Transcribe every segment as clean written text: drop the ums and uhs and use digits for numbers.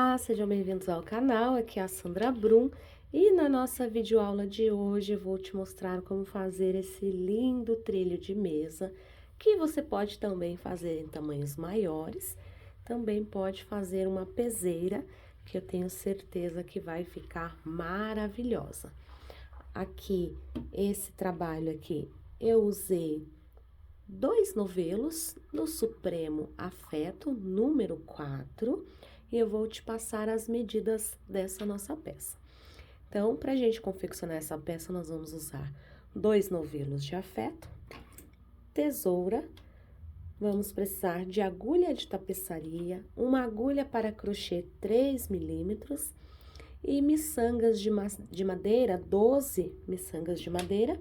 Olá, sejam bem-vindos ao canal, aqui é a Sandra Brum e na nossa videoaula de hoje eu vou te mostrar como fazer esse lindo trilho de mesa, que você pode também fazer em tamanhos maiores, também pode fazer uma peseira, que eu tenho certeza que vai ficar maravilhosa. Aqui, esse trabalho aqui, eu usei 2 novelos do Supremo Afeto, número 4, e eu vou te passar as medidas dessa nossa peça. Então, para a gente confeccionar essa peça, nós vamos usar 2 novelos de afeto, tesoura, vamos precisar de agulha de tapeçaria, uma agulha para crochê 3 milímetros e miçangas de madeira, 12 miçangas de madeira,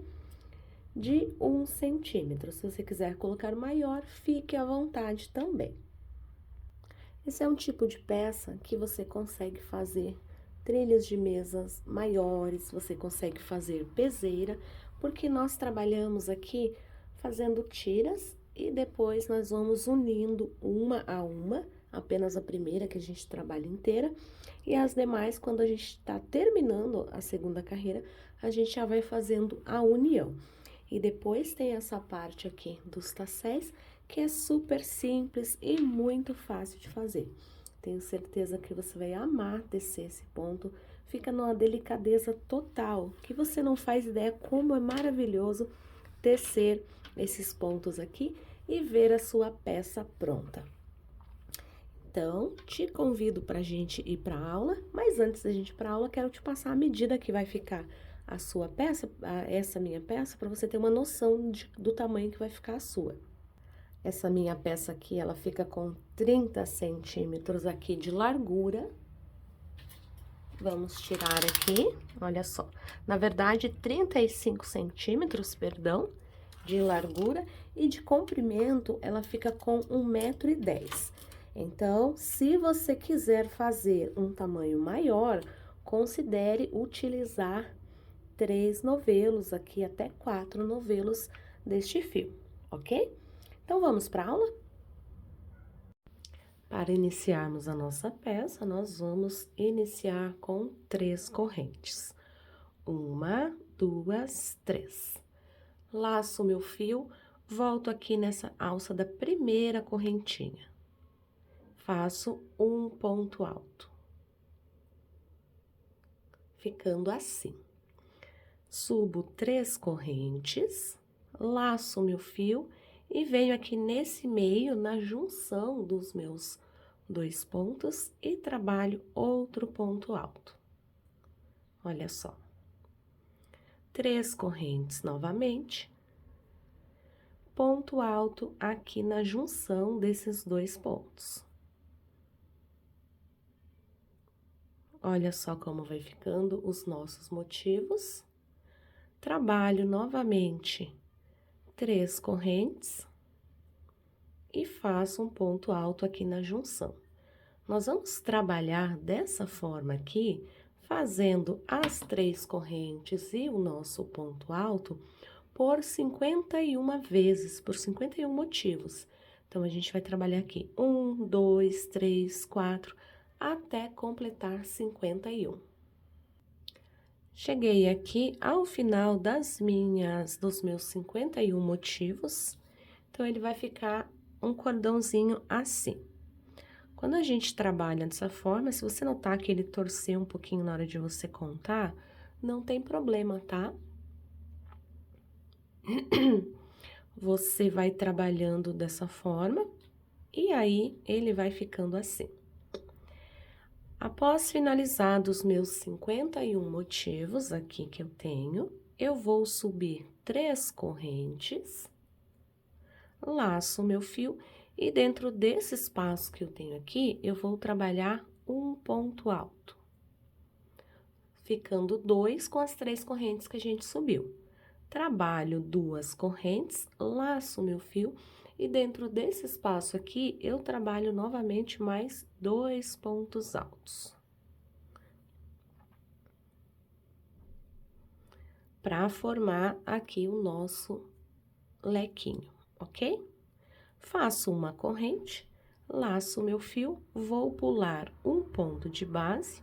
de 1 centímetro. Se você quiser colocar maior, fique à vontade também. Esse é um tipo de peça que você consegue fazer trilhas de mesas maiores, você consegue fazer peseira, porque nós trabalhamos aqui fazendo tiras e depois nós vamos unindo uma a uma, apenas a primeira que a gente trabalha inteira, e as demais, quando a gente está terminando a segunda carreira, a gente já vai fazendo a união. E depois tem essa parte aqui dos tasséis, que é super simples e muito fácil de fazer. Tenho certeza que você vai amar descer esse ponto. Fica numa delicadeza total, que você não faz ideia como é maravilhoso tecer esses pontos aqui e ver a sua peça pronta. Então, te convido para a gente ir para a aula, mas antes da gente ir para a aula, quero te passar a medida que vai ficar a sua peça, essa minha peça, para você ter uma noção do tamanho que vai ficar a sua. Essa minha peça aqui, ela fica com 30 centímetros aqui de largura. Vamos tirar aqui, olha só. Na verdade, 35 centímetros, perdão, de largura e de comprimento, ela fica com 1,10 m. Então, se você quiser fazer um tamanho maior, considere utilizar 3 novelos aqui, até 4 novelos deste fio, ok? Então, vamos para a aula? Para iniciarmos a nossa peça, nós vamos iniciar com 3 correntes. 1, 2, 3. Laço meu fio, volto aqui nessa alça da primeira correntinha. Faço um ponto alto. Ficando assim. Subo 3 correntes, laço meu fio e venho aqui nesse meio, na junção dos meus 2 pontos e trabalho outro ponto alto. Olha só. 3 correntes novamente, ponto alto aqui na junção desses 2 pontos. Olha só como vai ficando os nossos motivos. Trabalho novamente 3 correntes e faço um ponto alto aqui na junção. Nós vamos trabalhar dessa forma aqui, fazendo as 3 correntes e o nosso ponto alto por 51 vezes, por 51 motivos. Então, a gente vai trabalhar aqui 1, 2, 3, 4, até completar 51. Cheguei aqui ao final dos meus 51 motivos, então, ele vai ficar um cordãozinho assim. Quando a gente trabalha dessa forma, se você notar que ele torceu um pouquinho na hora de você contar, não tem problema, tá? Você vai trabalhando dessa forma e aí ele vai ficando assim. Após finalizados meus 51 motivos aqui que eu tenho, eu vou subir 3 correntes, laço meu fio e dentro desse espaço que eu tenho aqui, eu vou trabalhar um ponto alto, ficando 2 com as 3 correntes que a gente subiu. Trabalho 2 correntes, laço meu fio e dentro desse espaço aqui, eu trabalho novamente mais 2 pontos altos. Para formar aqui o nosso lequinho, ok? Faço uma corrente, laço o meu fio, vou pular um ponto de base,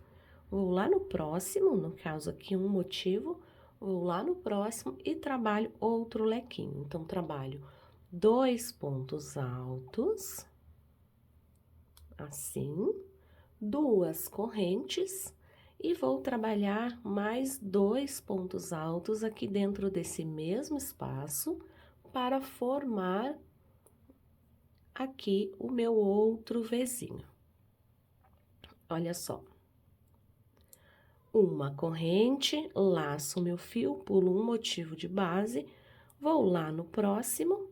vou lá no próximo, no caso aqui um motivo, vou lá no próximo e trabalho outro lequinho. Então, trabalho 2 pontos altos, assim, 2 correntes, e vou trabalhar mais 2 pontos altos aqui dentro desse mesmo espaço, para formar aqui o meu outro Vzinho. Olha só. Uma corrente, laço meu fio, pulo um motivo de base, vou lá no próximo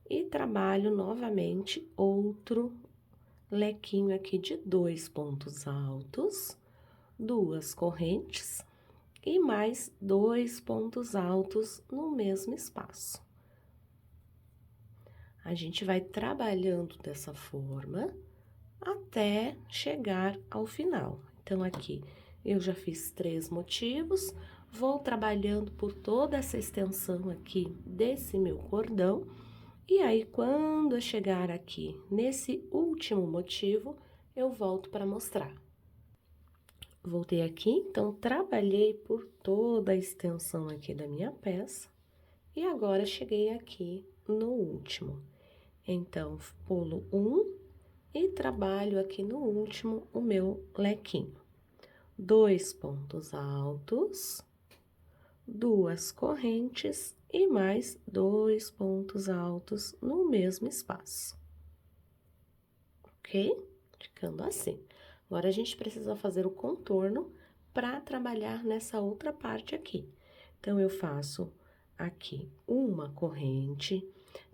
e trabalho novamente outro lequinho aqui de 2 pontos altos, 2 correntes e mais 2 pontos altos no mesmo espaço. A gente vai trabalhando dessa forma até chegar ao final. Então, aqui eu já fiz 3 motivos, vou trabalhando por toda essa extensão aqui desse meu cordão, e aí, quando eu chegar aqui nesse último motivo, eu volto para mostrar. Voltei aqui, então, trabalhei por toda a extensão aqui da minha peça, e agora cheguei aqui no último. Então, pulo um e trabalho aqui no último o meu lequinho. 2 pontos altos, 2 correntes e mais 2 pontos altos no mesmo espaço. Ok? Ficando assim. Agora, a gente precisa fazer o contorno para trabalhar nessa outra parte aqui. Então, eu faço aqui uma corrente,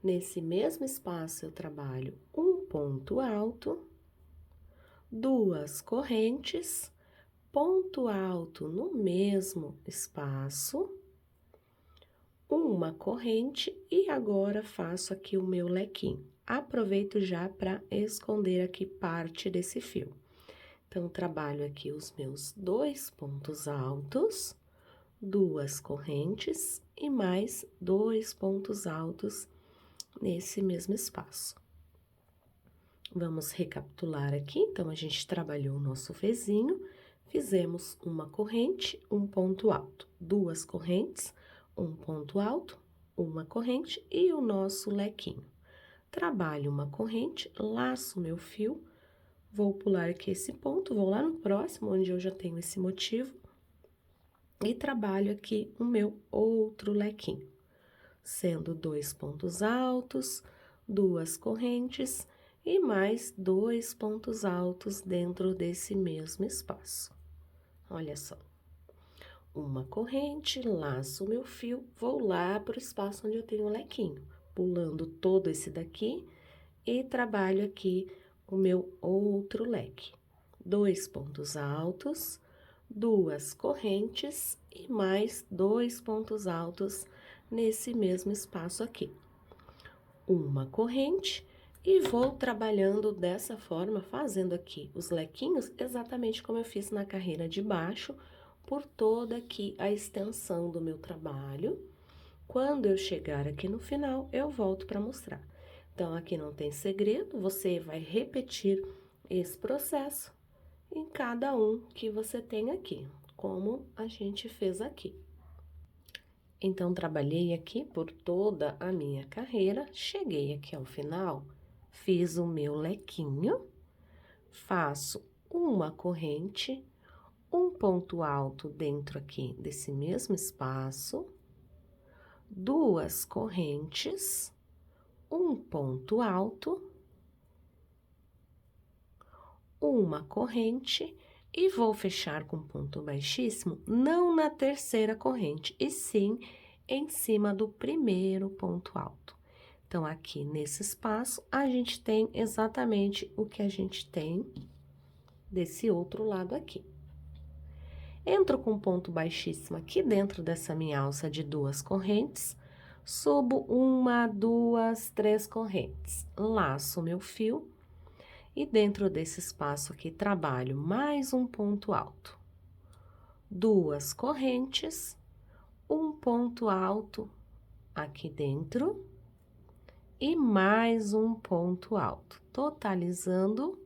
nesse mesmo espaço eu trabalho um ponto alto, 2 correntes, ponto alto no mesmo espaço, uma corrente e agora faço aqui o meu lequinho. Aproveito já para esconder aqui parte desse fio. Então, trabalho aqui os meus 2 pontos altos, 2 correntes e mais 2 pontos altos nesse mesmo espaço. Vamos recapitular aqui, então, a gente trabalhou o nosso Vzinho, fizemos uma corrente, um ponto alto, 2 correntes, um ponto alto, uma corrente e o nosso lequinho. Trabalho uma corrente, laço meu fio, vou pular aqui esse ponto, vou lá no próximo, onde eu já tenho esse motivo, e trabalho aqui o meu outro lequinho, sendo 2 pontos altos, 2 correntes e mais 2 pontos altos dentro desse mesmo espaço. Olha só. Uma corrente, laço o meu fio, vou lá para o espaço onde eu tenho o lequinho, pulando todo esse daqui e trabalho aqui o meu outro leque. 2 pontos altos, 2 correntes e mais 2 pontos altos nesse mesmo espaço aqui. Uma corrente e vou trabalhando dessa forma, fazendo aqui os lequinhos exatamente como eu fiz na carreira de baixo, por toda aqui a extensão do meu trabalho. Quando eu chegar aqui no final, eu volto para mostrar. Então, aqui não tem segredo, você vai repetir esse processo em cada um que você tem aqui, como a gente fez aqui. Então, trabalhei aqui por toda a minha carreira, cheguei aqui ao final, fiz o meu lequinho, faço uma corrente, um ponto alto dentro aqui desse mesmo espaço, 2 correntes, um ponto alto, uma corrente e vou fechar com ponto baixíssimo, não na terceira corrente, e sim em cima do primeiro ponto alto. Então, aqui nesse espaço, a gente tem exatamente o que a gente tem desse outro lado aqui. Entro com ponto baixíssimo aqui dentro dessa minha alça de 2 correntes, subo 1, 2, 3 correntes, laço meu fio e dentro desse espaço aqui trabalho mais um ponto alto, 2 correntes, um ponto alto aqui dentro e mais um ponto alto, totalizando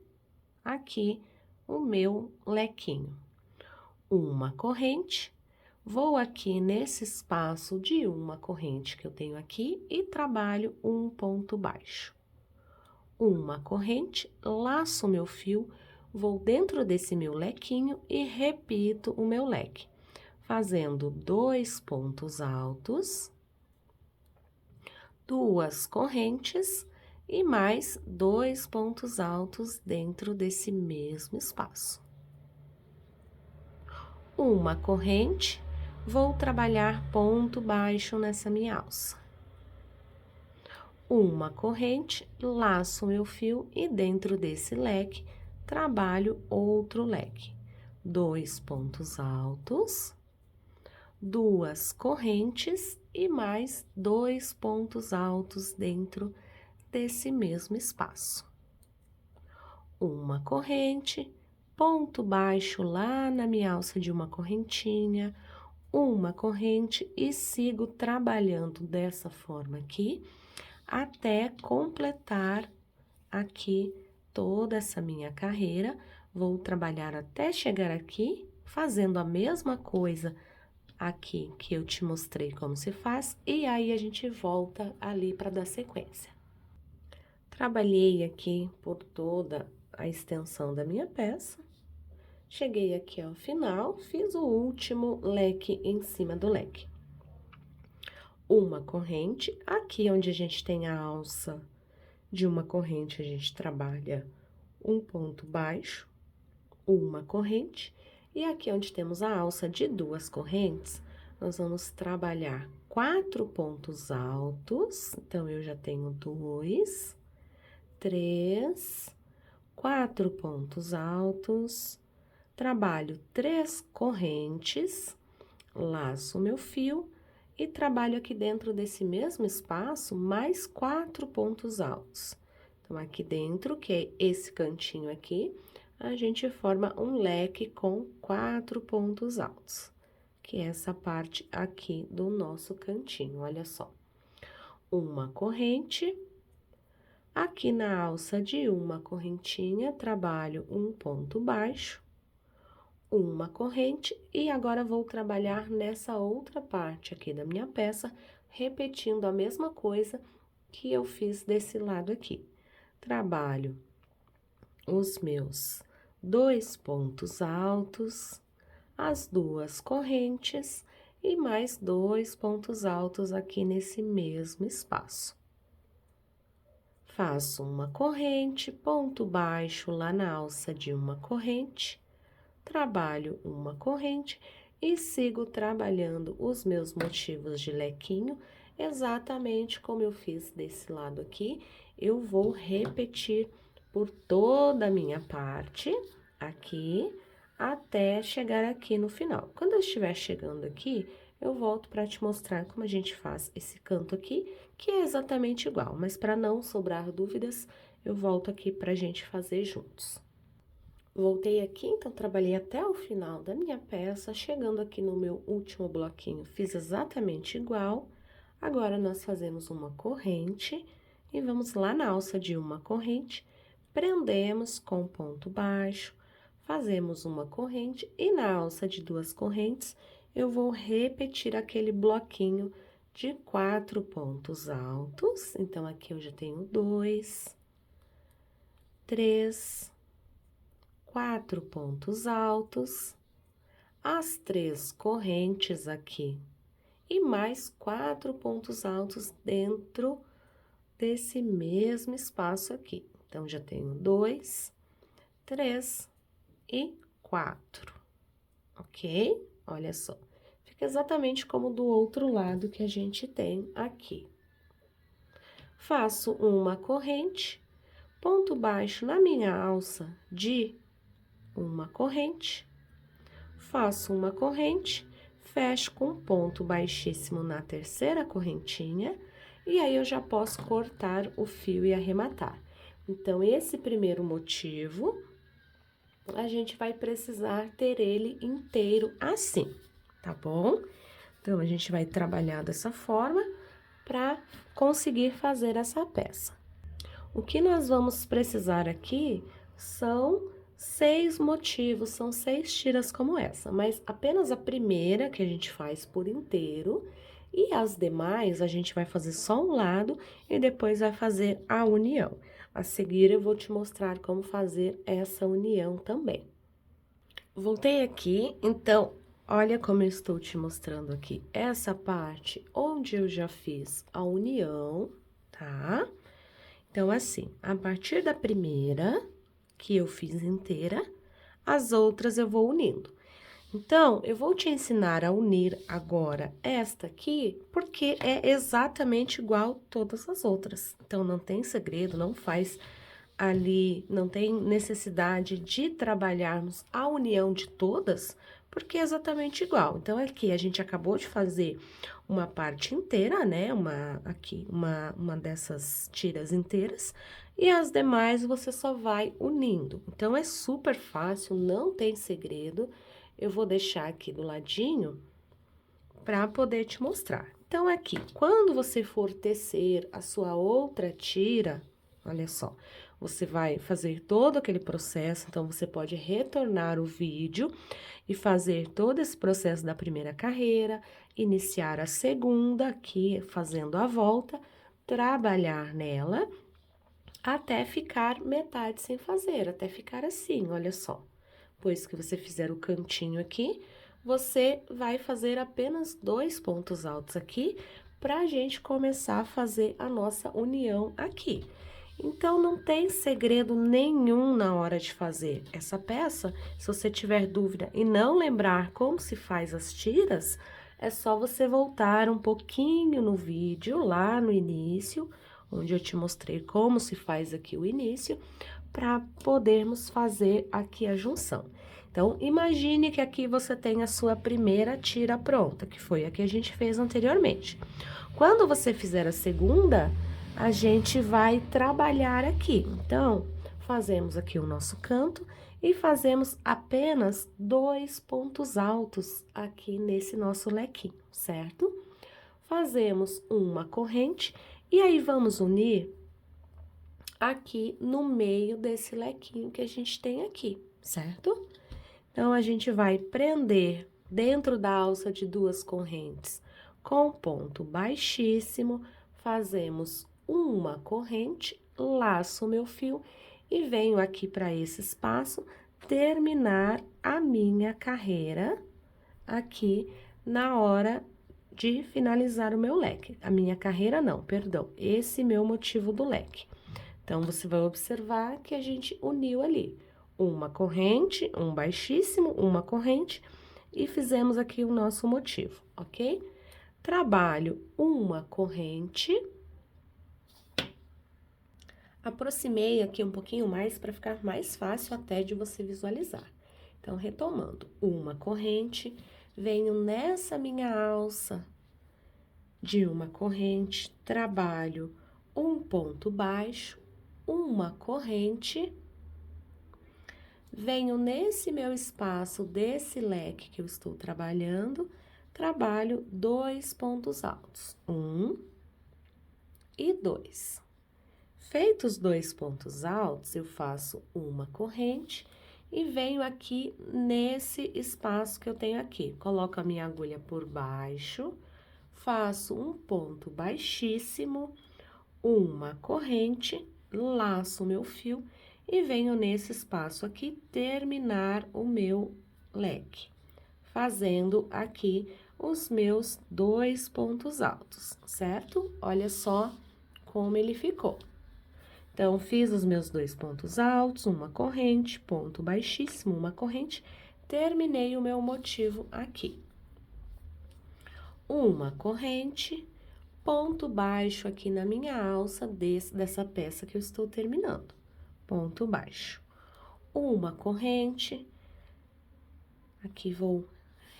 aqui o meu lequinho. Uma corrente, vou aqui nesse espaço de uma corrente que eu tenho aqui e trabalho um ponto baixo. Uma corrente, laço meu fio, vou dentro desse meu lequinho e repito o meu leque, fazendo 2 pontos altos, 2 correntes e mais 2 pontos altos dentro desse mesmo espaço. Uma corrente, vou trabalhar ponto baixo nessa minha alça. Uma corrente, laço meu fio e dentro desse leque, trabalho outro leque. 2 pontos altos, 2 correntes e mais 2 pontos altos dentro desse mesmo espaço. Uma corrente, ponto baixo lá na minha alça de uma correntinha, uma corrente e sigo trabalhando dessa forma aqui, até completar aqui toda essa minha carreira. Vou trabalhar até chegar aqui, fazendo a mesma coisa aqui que eu te mostrei como se faz, e aí a gente volta ali para dar sequência. Trabalhei aqui por toda a extensão da minha peça, cheguei aqui ao final, fiz o último leque em cima do leque. Uma corrente, aqui onde a gente tem a alça de uma corrente, a gente trabalha um ponto baixo, uma corrente, e aqui onde temos a alça de 2 correntes, nós vamos trabalhar 4 pontos altos, então eu já tenho 2, 3, 4 pontos altos, trabalho 3 correntes, laço meu fio e trabalho aqui dentro desse mesmo espaço mais 4 pontos altos. Então, aqui dentro, que é esse cantinho aqui, a gente forma um leque com 4 pontos altos, que é essa parte aqui do nosso cantinho, olha só. Uma corrente, aqui na alça de uma correntinha, trabalho um ponto baixo, uma corrente, e agora vou trabalhar nessa outra parte aqui da minha peça, repetindo a mesma coisa que eu fiz desse lado aqui. Trabalho os meus 2 pontos altos, as 2 correntes e mais 2 pontos altos aqui nesse mesmo espaço. Faço uma corrente, ponto baixo lá na alça de uma corrente, trabalho uma corrente e sigo trabalhando os meus motivos de lequinho, exatamente como eu fiz desse lado aqui. Eu vou repetir por toda a minha parte, aqui, até chegar aqui no final. Quando eu estiver chegando aqui, eu volto para te mostrar como a gente faz esse canto aqui, que é exatamente igual, mas para não sobrar dúvidas, eu volto aqui para a gente fazer juntos. Voltei aqui, então, trabalhei até o final da minha peça, chegando aqui no meu último bloquinho, fiz exatamente igual. Agora, nós fazemos uma corrente e vamos lá na alça de uma corrente, prendemos com ponto baixo, fazemos uma corrente e na alça de 2 correntes, eu vou repetir aquele bloquinho de 4 pontos altos. Então, aqui eu já tenho 2, 3, 4 pontos altos, as 3 correntes aqui, e mais 4 pontos altos dentro desse mesmo espaço aqui. Então, já tenho 2, 3 e 4, ok? Olha só, fica exatamente como do outro lado que a gente tem aqui. Faço uma corrente, ponto baixo na minha alça de uma corrente, faço uma corrente, fecho com um ponto baixíssimo na terceira correntinha, e aí eu já posso cortar o fio e arrematar. Então, esse primeiro motivo, a gente vai precisar ter ele inteiro assim, tá bom? Então, a gente vai trabalhar dessa forma, para conseguir fazer essa peça. O que nós vamos precisar aqui são 6 motivos, são 6 tiras como essa, mas apenas a primeira que a gente faz por inteiro e as demais a gente vai fazer só um lado e depois vai fazer a união. A seguir eu vou te mostrar como fazer essa união também. Voltei aqui, então, olha como eu estou te mostrando aqui essa parte onde eu já fiz a união, tá? Então, assim, a partir da primeira, que eu fiz inteira, as outras eu vou unindo. Então, eu vou te ensinar a unir agora esta aqui, porque é exatamente igual todas as outras. Então, não tem segredo, não faz ali, não tem necessidade de trabalharmos a união de todas, porque é exatamente igual. Então, aqui a gente acabou de fazer uma parte inteira, né? Uma dessas tiras inteiras, e as demais você só vai unindo. Então, é super fácil, não tem segredo. Eu vou deixar aqui do ladinho para poder te mostrar. Então, aqui, quando você for tecer a sua outra tira, olha só, você vai fazer todo aquele processo, então você pode retornar o vídeo e fazer todo esse processo da primeira carreira, iniciar a segunda aqui, fazendo a volta, trabalhar nela até ficar metade sem fazer, até ficar assim, olha só. Depois que você fizer o cantinho aqui, você vai fazer apenas 2 pontos altos aqui, pra gente começar a fazer a nossa união aqui. Então, não tem segredo nenhum na hora de fazer essa peça. Se você tiver dúvida e não lembrar como se faz as tiras, é só você voltar um pouquinho no vídeo, lá no início, onde eu te mostrei como se faz aqui o início, para podermos fazer aqui a junção. Então, imagine que aqui você tem a sua primeira tira pronta, que foi a que a gente fez anteriormente. Quando você fizer a segunda, a gente vai trabalhar aqui. Então, fazemos aqui o nosso canto e fazemos apenas 2 pontos altos aqui nesse nosso lequinho, certo? Fazemos uma corrente e aí vamos unir aqui no meio desse lequinho que a gente tem aqui, certo? Então, a gente vai prender dentro da alça de 2 correntes com ponto baixíssimo, fazemos uma corrente, laço o meu fio e venho aqui para esse espaço terminar a minha carreira aqui na hora de finalizar o meu leque. A minha carreira não, perdão, esse meu motivo do leque. Então, você vai observar que a gente uniu ali uma corrente, um baixíssimo, uma corrente, e fizemos aqui o nosso motivo, ok? Trabalho uma corrente. Aproximei aqui um pouquinho mais para ficar mais fácil até de você visualizar. Então, retomando, uma corrente, venho nessa minha alça de uma corrente, trabalho um ponto baixo, uma corrente, venho nesse meu espaço desse leque que eu estou trabalhando, trabalho 2 pontos altos, 1 e 2. Feitos 2 pontos altos, eu faço uma corrente e venho aqui nesse espaço que eu tenho aqui. Coloco a minha agulha por baixo, faço um ponto baixíssimo, uma corrente, laço o meu fio e venho nesse espaço aqui terminar o meu leque, fazendo aqui os meus 2 pontos altos, certo? Olha só como ele ficou. Então, fiz os meus 2 pontos altos, uma corrente, ponto baixíssimo, uma corrente, terminei o meu motivo aqui. Uma corrente, ponto baixo aqui na minha alça dessa peça que eu estou terminando. Ponto baixo. Uma corrente, aqui vou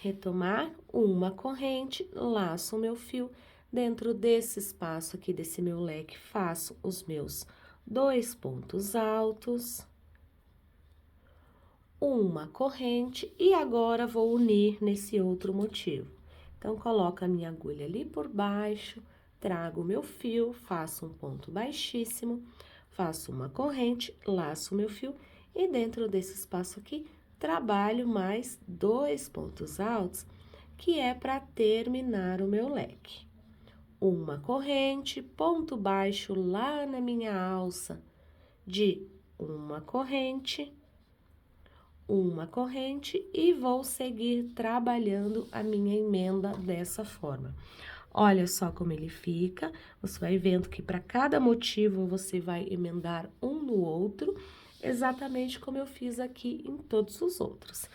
retomar, uma corrente, laço o meu fio, dentro desse espaço aqui, desse meu leque, faço os meus 2 pontos altos, uma corrente, e agora vou unir nesse outro motivo. Então, coloco a minha agulha ali por baixo, trago o meu fio, faço um ponto baixíssimo, faço uma corrente, laço o meu fio e dentro desse espaço aqui, trabalho mais 2 pontos altos, que é para terminar o meu leque. Uma corrente, ponto baixo lá na minha alça de uma corrente e vou seguir trabalhando a minha emenda dessa forma. Olha só como ele fica, você vai vendo que para cada motivo você vai emendar um no outro, exatamente como eu fiz aqui em todos os outros.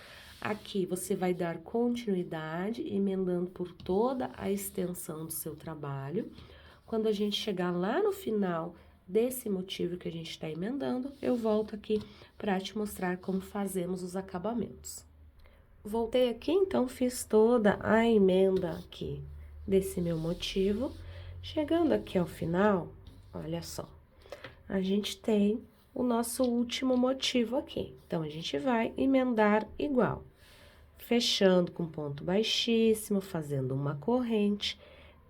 Aqui você vai dar continuidade, emendando por toda a extensão do seu trabalho. Quando a gente chegar lá no final desse motivo que a gente está emendando, eu volto aqui para te mostrar como fazemos os acabamentos. Voltei aqui, então, fiz toda a emenda aqui desse meu motivo. Chegando aqui ao final, olha só, a gente tem o nosso último motivo aqui. Então, a gente vai emendar igual, fechando com ponto baixíssimo, fazendo uma corrente,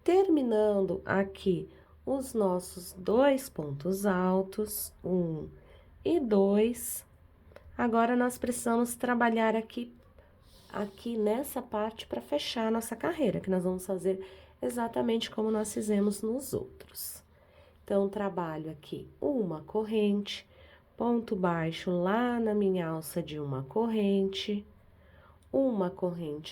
terminando aqui os nossos 2 pontos altos, 1 e 2. Agora, nós precisamos trabalhar aqui nessa parte para fechar a nossa carreira, que nós vamos fazer exatamente como nós fizemos nos outros. Então, trabalho aqui uma corrente, ponto baixo lá na minha alça de uma corrente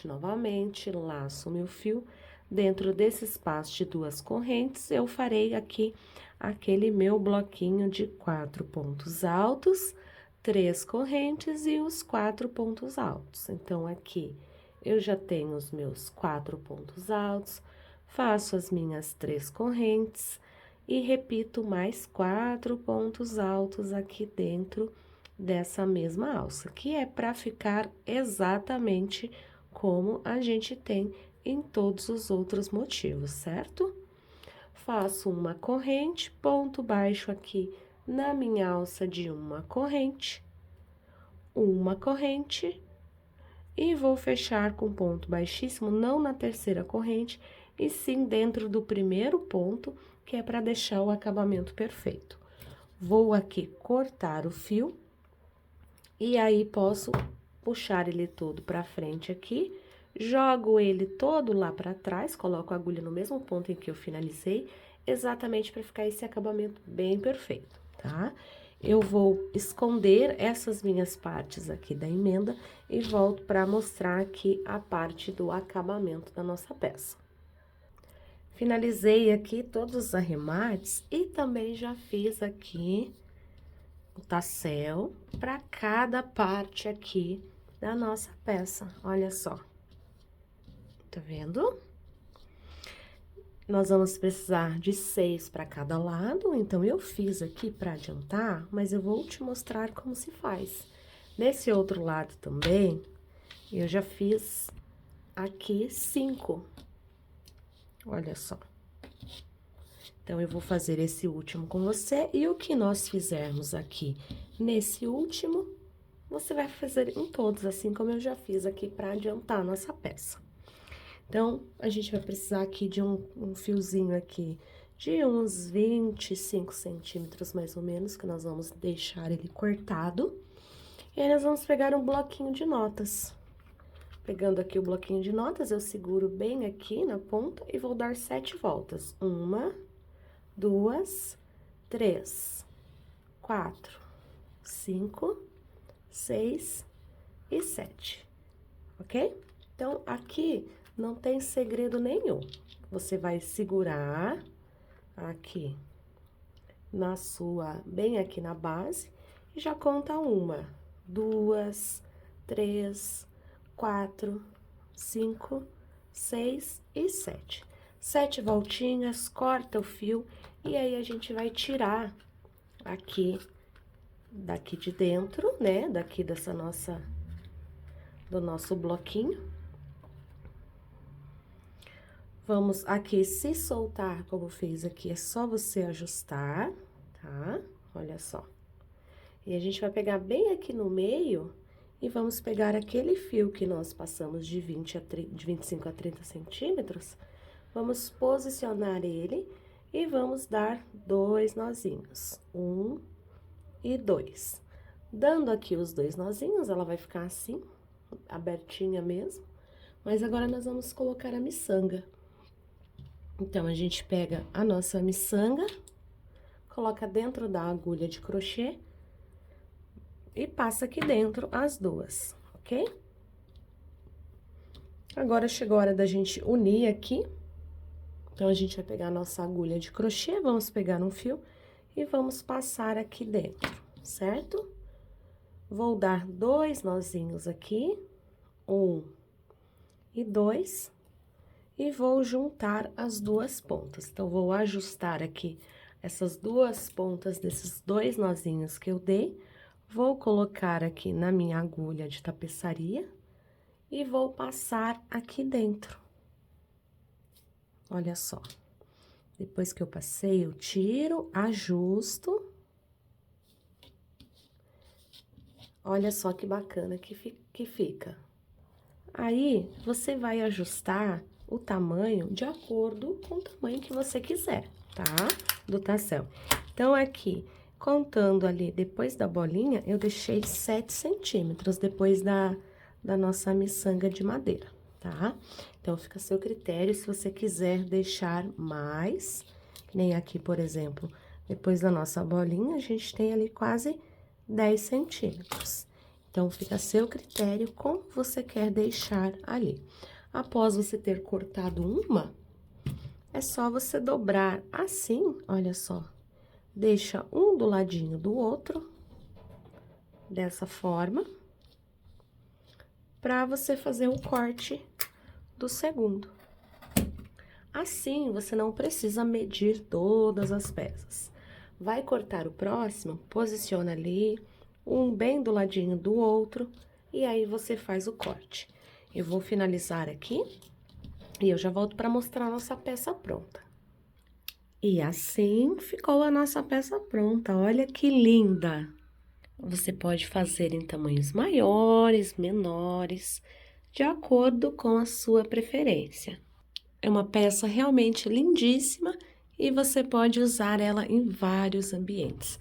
novamente, laço meu fio. Dentro desse espaço de 2 correntes, eu farei aqui aquele meu bloquinho de 4 pontos altos, 3 correntes e os 4 pontos altos. Então, aqui eu já tenho os meus 4 pontos altos, faço as minhas 3 correntes e repito mais 4 pontos altos aqui dentro dessa mesma alça, que é para ficar exatamente como a gente tem em todos os outros motivos, certo? Faço uma corrente, ponto baixo aqui na minha alça de uma corrente e vou fechar com ponto baixíssimo, não na terceira corrente, e sim dentro do primeiro ponto, que é para deixar o acabamento perfeito. Vou aqui cortar o fio, e aí posso puxar ele todo para frente aqui, jogo ele todo lá para trás, coloco a agulha no mesmo ponto em que eu finalizei, exatamente para ficar esse acabamento bem perfeito, tá? Eu vou esconder essas minhas partes aqui da emenda e volto para mostrar aqui a parte do acabamento da nossa peça. Finalizei aqui todos os arremates e também já fiz aqui o tassel para cada parte aqui da nossa peça, olha só. Tá vendo? Nós vamos precisar de 6 para cada lado, então eu fiz aqui para adiantar, mas eu vou te mostrar como se faz. Nesse outro lado também, eu já fiz aqui 5. Olha só. Então, eu vou fazer esse último com você, e o que nós fizermos aqui nesse último, você vai fazer em todos, assim como eu já fiz aqui para adiantar a nossa peça. Então, a gente vai precisar aqui de um fiozinho aqui de uns 25 centímetros, mais ou menos, que nós vamos deixar ele cortado. E aí, nós vamos pegar um bloquinho de notas. Pegando aqui o bloquinho de notas, eu seguro bem aqui na ponta e vou dar 7 voltas. 1, 2, 3, 4, 5, 6 e 7, ok? Então, aqui não tem segredo nenhum. Você vai segurar aqui na sua, bem aqui na base, e já conta 1, 2, 3, 4, 5, 6 e 7. 7 voltinhas, corta o fio, e aí a gente vai tirar aqui, daqui de dentro, né, daqui dessa do nosso bloquinho. Vamos aqui, se soltar como fez aqui, é só você ajustar, tá? Olha só. E a gente vai pegar bem aqui no meio e vamos pegar aquele fio que nós passamos de 25 a 30 centímetros, Vamos posicionar ele e vamos dar 2 nozinhos. 1 e 2. Dando aqui os 2 nozinhos, ela vai ficar assim, abertinha mesmo. Mas agora nós vamos colocar a miçanga. Então, a gente pega a nossa miçanga, coloca dentro da agulha de crochê e passa aqui dentro as duas, ok? Agora chegou a hora da gente unir aqui. Então, a gente vai pegar a nossa agulha de crochê, vamos pegar um fio e vamos passar aqui dentro, certo? Vou dar 2 nozinhos aqui, 1 e 2, e vou juntar as duas pontas. Então, vou ajustar aqui essas duas pontas desses 2 nozinhos que eu dei, vou colocar aqui na minha agulha de tapeçaria e vou passar aqui dentro. Olha só. Depois que eu passei, eu tiro, ajusto. Olha só que bacana que fica. Aí, você vai ajustar o tamanho de acordo com o tamanho que você quiser, tá? Do tassel. Então, aqui, contando ali, depois da bolinha, eu deixei 7 centímetros depois da nossa miçanga de madeira, tá? Então, fica a seu critério, se você quiser deixar mais, que nem aqui, por exemplo, depois da nossa bolinha, a gente tem ali quase 10 centímetros. Então, fica a seu critério como você quer deixar ali. Após você ter cortado uma, é só você dobrar assim, olha só. Deixa um do ladinho do outro, dessa forma, para você fazer o corte do segundo. Assim, você não precisa medir todas as peças. Vai cortar o próximo, posiciona ali, um bem do ladinho do outro, e aí você faz o corte. Eu vou finalizar aqui, e eu já volto para mostrar a nossa peça pronta. E assim ficou a nossa peça pronta, olha que linda! Você pode fazer em tamanhos maiores, menores, de acordo com a sua preferência. É uma peça realmente lindíssima e você pode usar ela em vários ambientes.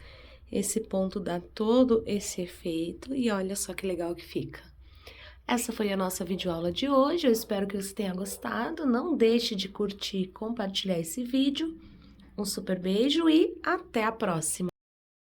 Esse ponto dá todo esse efeito e olha só que legal que fica. Essa foi a nossa videoaula de hoje, eu espero que você tenha gostado. Não deixe de curtir e compartilhar esse vídeo. Um super beijo e até a próxima!